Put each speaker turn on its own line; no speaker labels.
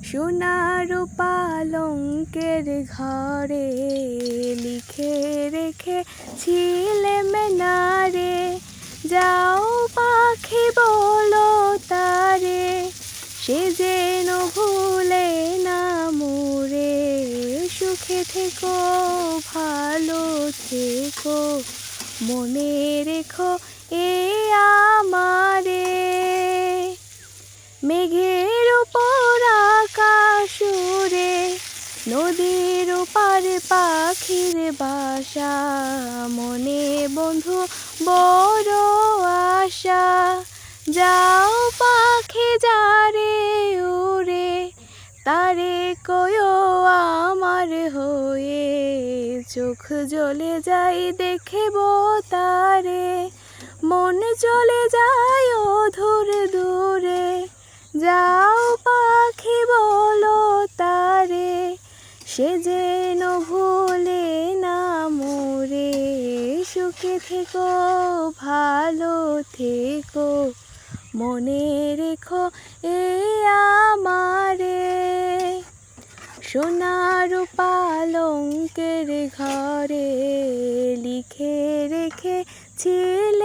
সোনার পালঙ্কের ঘরে লিখে রেখেছিলে মেনারে, যাও পাখি বলো তারে, সে যেন ভুলে না মোরে। সুখে থেকো ভালো থেকো, মনে রেখো এ আমারে। মেঘের উপর আকাশ উড়ে, নদীর ওপারে পাখির বাসা, মনে বন্ধু বড় আশা। যাও পাখি যারে উড়ে, তারে কয়ো আমার হয়ে, চোখ জ্বলে যাই দেখব তারে, মন চলে যায় অধুর দূরে। যাও পাখি বলো তারে, সে যেন ভুলে না মোরে। সুখে থেকো ভালো থেকো, মনে রেখো এ আমারে। সোনার পালঙ্কের ঘরে লিখে রেখেছিলে